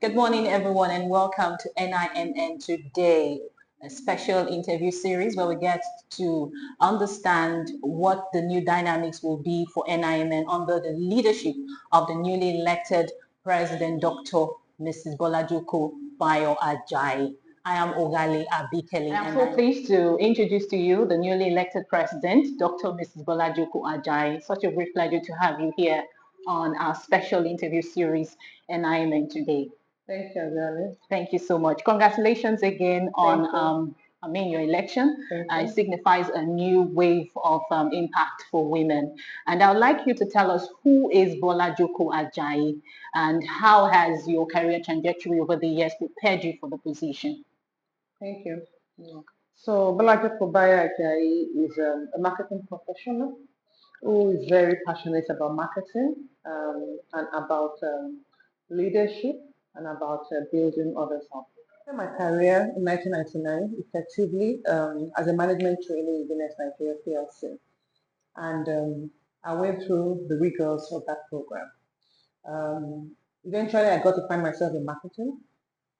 Good morning, everyone, and welcome to NIMN Today, a special interview series where we get to understand what the new dynamics will be for NIMN under the leadership of the newly elected President, Dr. Mrs. Bolajoko Bayo-Ajayi. I am Ogali Abikele. I'm so pleased to introduce to you the newly elected President, Dr. Mrs. Bolajoko Ajayi. Such a great pleasure to have you here on our special interview series, NIMN Today. Thank you, Adele. Thank you so much. Congratulations again on your election. It signifies a new wave of impact for women. And I would like you to tell us, who is Bolajoko Ajayi and how has your career trajectory over the years prepared you for the position? Thank you. So Bolajoko Bayo-Ajayi is a marketing professional who is very passionate about marketing and about leadership and about building others up. I started my career in 1999 effectively as a management trainee in Guinness Nigeria PLC, and I went through the rigors of that program. Eventually, I got to find myself in marketing,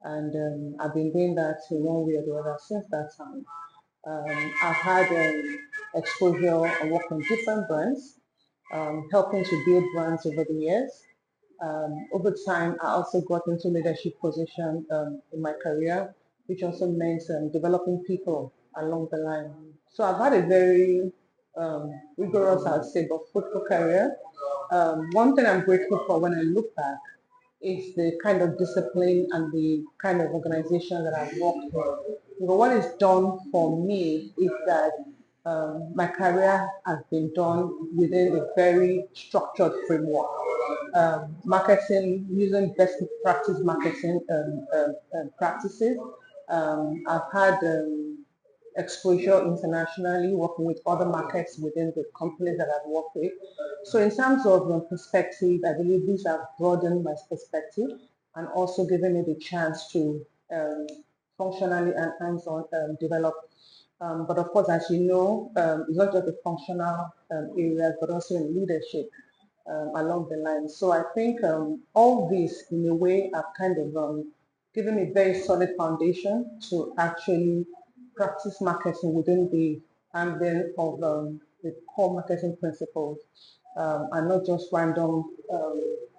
and I've been doing that in one way or the other since that time. I've had exposure and work on different brands, helping to build brands over the years. Over time, I also got into leadership position in my career, which also meant developing people along the line. So I've had a very rigorous, I'd say, but fruitful career. One thing I'm grateful for when I look back is the kind of discipline and the kind of organization that I've worked with. But what is done for me is that my career has been done within a very structured framework. Marketing, using best practice marketing practices. I've had exposure internationally, working with other markets within the companies that I've worked with. So in terms of perspective, I believe these have broadened my perspective and also given me the chance to functionally and hands-on develop. But of course, as you know, it's not just the functional areas, but also in leadership along the line. So I think all this, in a way, have kind of given me a very solid foundation to actually practice marketing within the ambient of the core marketing principles and not just random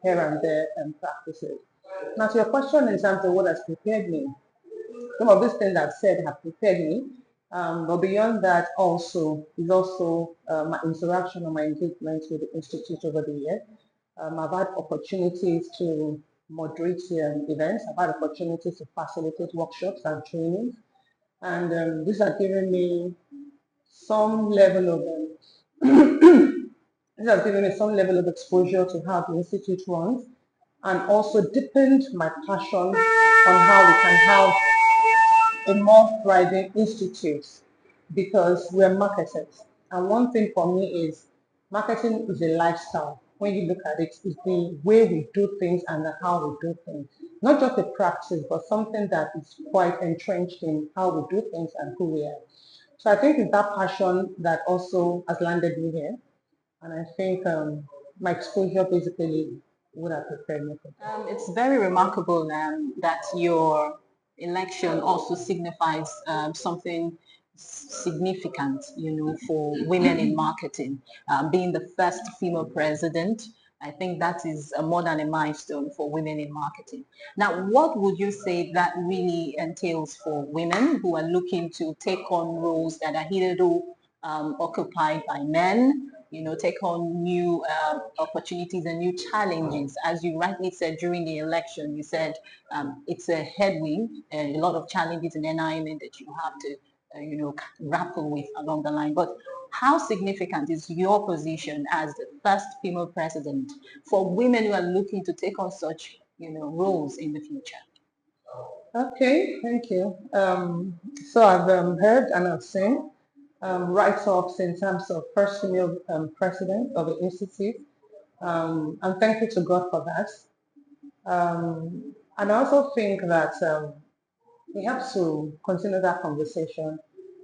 here and there practices. Now, to your question in terms of what has prepared me, some of these things I've said have prepared me, but beyond that also is also my interaction or my engagement with the Institute over the years. I've had opportunities to moderate events. I've had opportunities to facilitate workshops and trainings. And these have given me some level of these have given me some level of exposure to how the Institute runs, and also deepened my passion on how we can have a more thriving institute, because we're marketers. And one thing for me is marketing is a lifestyle. When you look at it, it's the way we do things and the how we do things. Not just a practice, but something that is quite entrenched in how we do things and who we are. So I think it's that passion that also has landed me here. And I think my exposure basically would have prepared me for that. It's very remarkable that your election also signifies something significant, for women in marketing. Being the first female president, I think that is more than a milestone for women in marketing. Now, what would you say that really entails for women who are looking to take on roles that are hitherto occupied by men, take on new opportunities and new challenges? As you rightly said during the election, you said it's a headwind and a lot of challenges in NIMN that you have to grapple with along the line. But how significant is your position as the first female president for women who are looking to take on such roles in the future? Okay, thank you. So I've heard and I've seen write-ups in terms of first female president of the Institute. I'm thankful to God for that. And I also think that we have to continue that conversation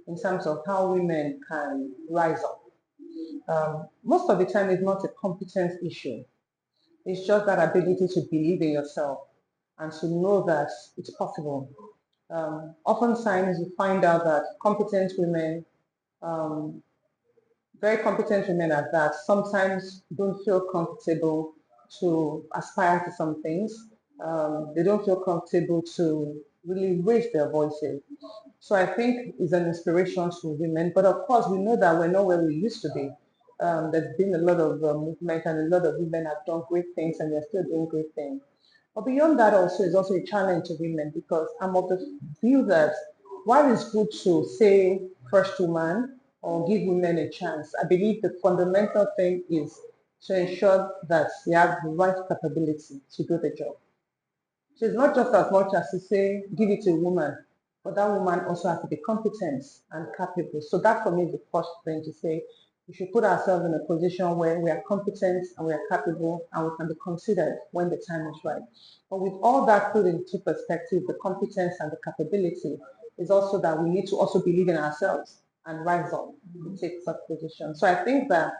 in terms of how women can rise up. Most of the time, it's not a competence issue. It's just that ability to believe in yourself. and to know that it's possible. Oftentimes you find out that competent women, very competent women at that, sometimes don't feel comfortable to aspire to some things. They don't feel comfortable to really raise their voices. So I think it's an inspiration to women. But of course, we know that we're not where we used to be. There's been a lot of movement, and a lot of women have done great things, and they're still doing great things. But beyond that also is also a challenge to women, because I'm of the view that while it's good to say first woman or give women a chance, I believe the fundamental thing is to ensure that they have the right capability to do the job. So it's not just as much as to say, give it to a woman, but that woman also has to be competent and capable. So that for me is the first thing to say. We should put ourselves in a position where we are competent and we are capable and we can be considered when the time is right. But with all that put into perspective, the competence and the capability is also that we need to also believe in ourselves and rise up to take such positions. So I think that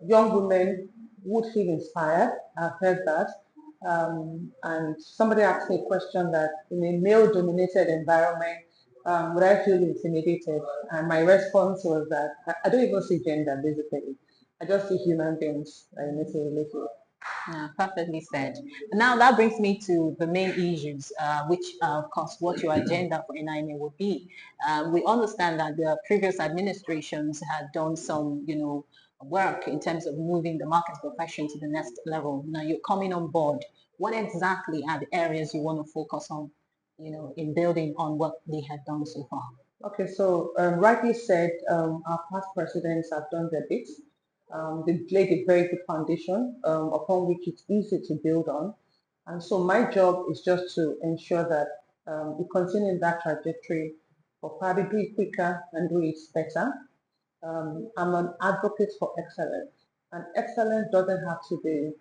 young women would feel inspired. I've heard that. And somebody asked me a question that in a male-dominated environment, would I feel intimidated? And my response was that I don't even see gender, basically. I just see human beings that I need to relate to. Yeah, perfectly said. Now that brings me to the main issues, which of course what your agenda for NIMN would be. We understand that the previous administrations had done some, work in terms of moving the market profession to the next level. Now you're coming on board. What exactly are the areas you want to focus on, in building on what they have done so far? Okay, so rightly said, our past presidents have done their bit. They've laid a very good foundation upon which it's easy to build on. And so my job is just to ensure that we continue in that trajectory, or probably do it quicker and do it better. I'm an advocate for excellence, and excellence doesn't have to be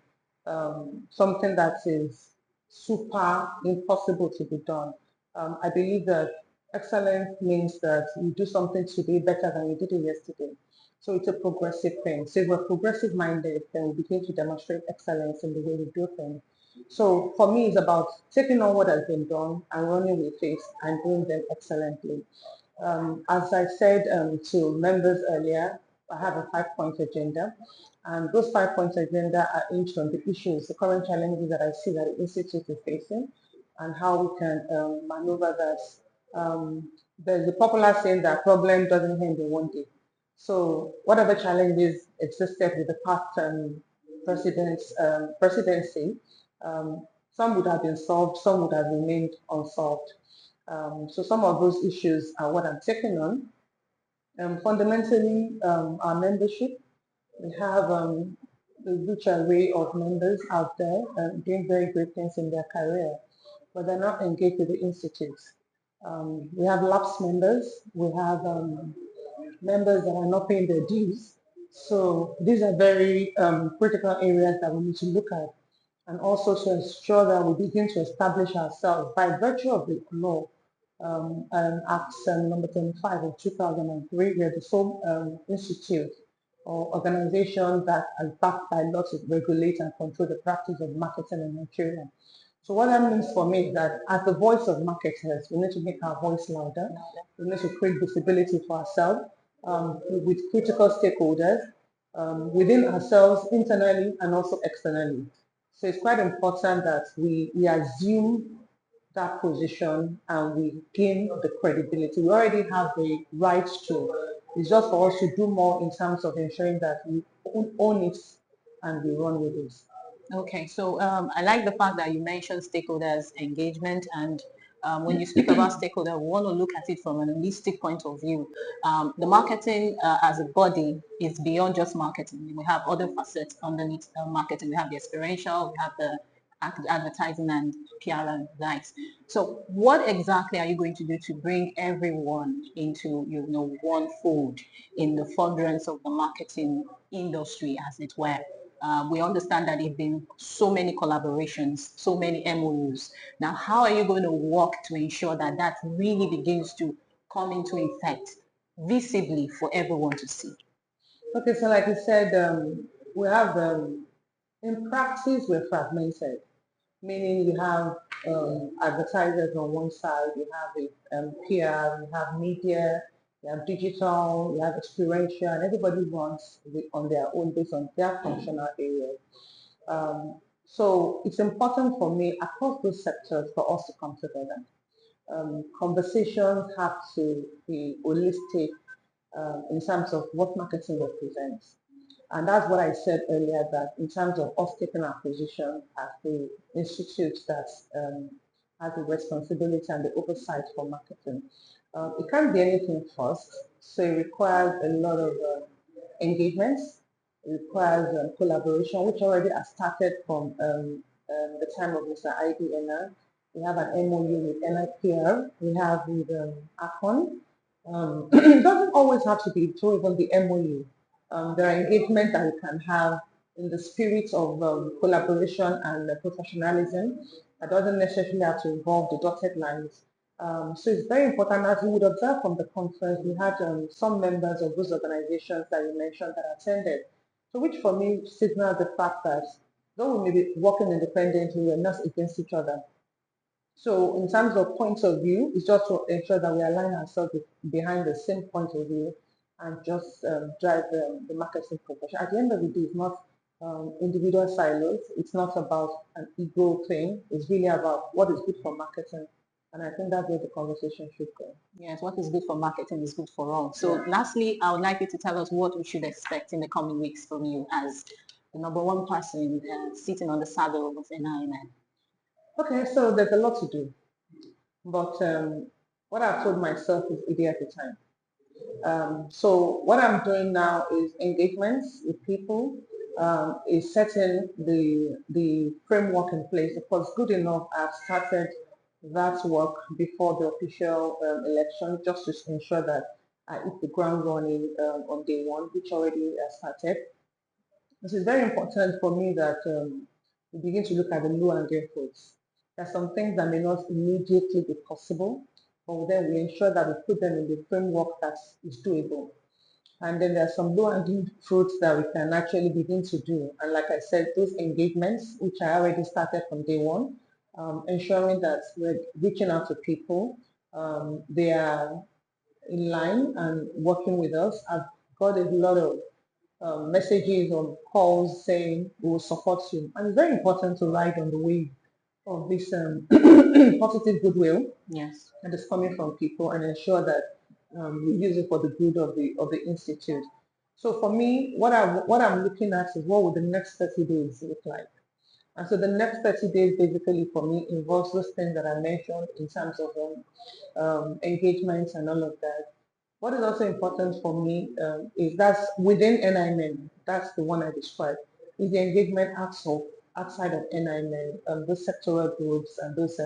something that is super impossible to be done. I believe that excellence means that you do something today better than you did it yesterday. So it's a progressive thing. So if we're progressive minded, then we begin to demonstrate excellence in the way we do things. So for me, it's about taking on what has been done and running with it and doing them excellently. As I said to members earlier, I have a 5-point agenda, and those 5-point agenda are aimed on the issues, the current challenges that I see that the Institute is facing, and how we can maneuver that. There's a popular saying that problem doesn't end in one day. So whatever challenges existed with the past presidency, some would have been solved, some would have remained unsolved. So some of those issues are what I'm taking on. Fundamentally, our membership, we have a rich array of members out there doing very great things in their career, but they're not engaged with the Institute. We have lapsed members, we have members that are not paying their dues. So these are very critical areas that we need to look at, and also to ensure that we begin to establish ourselves by virtue of the law. Act number 25 of 2003, we are the sole institute or organization that is backed by law to regulate and control the practice of marketing in Nigeria. So what that means for me is that as the voice of marketers, we need to make our voice louder. We need to create visibility for ourselves with critical stakeholders within ourselves, internally and also externally. So it's quite important that we assume that position and we gain the credibility. We already have the rights to. It's just for us to do more in terms of ensuring that we own it and we run with it. Okay, so I like the fact that you mentioned stakeholders engagement, and when you speak about stakeholder, we want to look at it from an holistic point of view. The marketing as a body is beyond just marketing. We have other facets underneath marketing. We have the experiential, we have the advertising and PR and likes. So what exactly are you going to do to bring everyone into one fold in the furtherance of the marketing industry, as it were? We understand that there have been so many collaborations, so many MOUs. Now, how are you going to work to ensure that that really begins to come into effect visibly for everyone to see? Okay, so like you said, we have, in practice, we're fragmented. meaning you have advertisers on one side, you have PR, you have media, you have digital, you have experiential, and everybody runs on their own based on their functional areas. So it's important for me across those sectors for us to come together. Conversations have to be holistic in terms of what marketing represents. And that's what I said earlier, that in terms of us taking our position as the institute that has the responsibility and the oversight for marketing. It can't be anything first, so it requires a lot of engagements, it requires collaboration, which already has started from the time of Mr. IDNR. We have an MOU with NIPR, we have with ACON. It doesn't always have to be through even the MOU. There are engagements that we can have in the spirit of collaboration and professionalism. That doesn't necessarily have to involve the dotted lines. So it's very important, as you would observe from the conference, we had some members of those organizations that you mentioned that attended. So which for me signals the fact that though we may be working independently, we're not against each other. So in terms of points of view, it's just to ensure that we align ourselves behind the same point of view and just drive the marketing profession. At the end of the day, it's not individual silos. It's not about an ego thing. It's really about what is good for marketing. And I think that's where the conversation should go. Yes, what is good for marketing is good for all. So lastly, I would like you to tell us what we should expect in the coming weeks from you as the number one person sitting on the saddle of NIMN. Okay, so there's a lot to do. But what I've told myself is a day at a time. So what I'm doing now is engagements with people, is setting the framework in place. Of course, good enough, I've started that work before the official election, just to ensure that I hit the ground running on day one, which already started. This is very important for me that we begin to look at the low-hanging fruits. There are some things that may not immediately be possible, but then we ensure that we put them in the framework that is doable. And then there are some low-hanging fruits that we can actually begin to do. And like I said, those engagements, which I already started from day one, ensuring that we're reaching out to people, they are in line and working with us. I've got a lot of messages or calls saying we will support you. And it's very important to ride on the wave of this positive goodwill that is coming from people and ensure that we use it for the good of the institute. So for me, what I'm looking at is what will the next 30 days look like. And so the next 30 days basically for me involves those things that I mentioned in terms of engagements and all of that. What is also important for me is that's within NIMN, that's the one I described, is the engagement outside of NIMN, those sectoral groups and those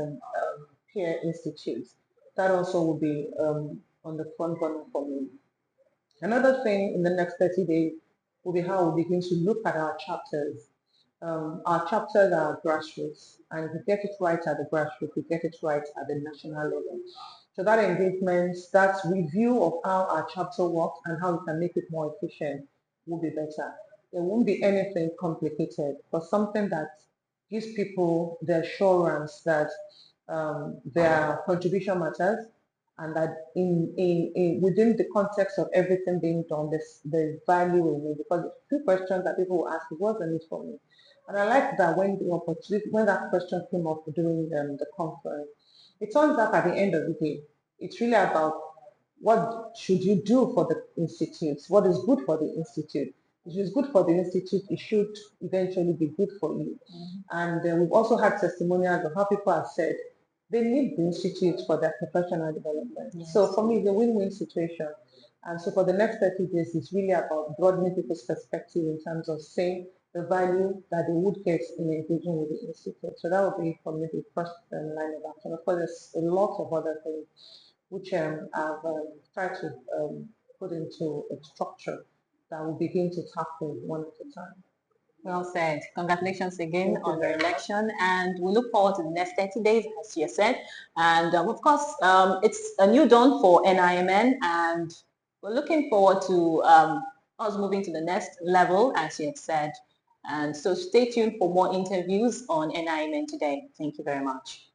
peer institutes. That also will be on the front burner for me. Another thing in the next 30 days will be how we begin to look at our chapters. Our chapters are grassroots, and if we get it right at the grassroots, we get it right at the national level. So that engagement, that review of how our chapter works and how we can make it more efficient will be better. There won't be anything complicated, but something that gives people the assurance that their contribution matters and that within the context of everything being done, there's value in it. Because the two questions that people will ask is, what's the need for me? And I like that when that question came up during the conference, it turns out at the end of the day, it's really about what should you do for the institute, what is good for the institute. If it's good for the institute, it should eventually be good for you. And we've also had testimonials of how people have said they need the institute for their professional development. So for me, it's a win-win situation. And so for the next 30 days, it's really about broadening people's perspective in terms of saying the value that they would get in engaging with the institute. So that would be for me the first line of action. Of course, there's a lot of other things which I've tried to put into a structure that will begin to tackle one at a time. Well said. Congratulations again on your election, and we look forward to the next 30 days, as you said. And of course, it's a new dawn for NIMN, and we're looking forward to us moving to the next level, as you have said. And so stay tuned for more interviews on NIMN today. Thank you very much.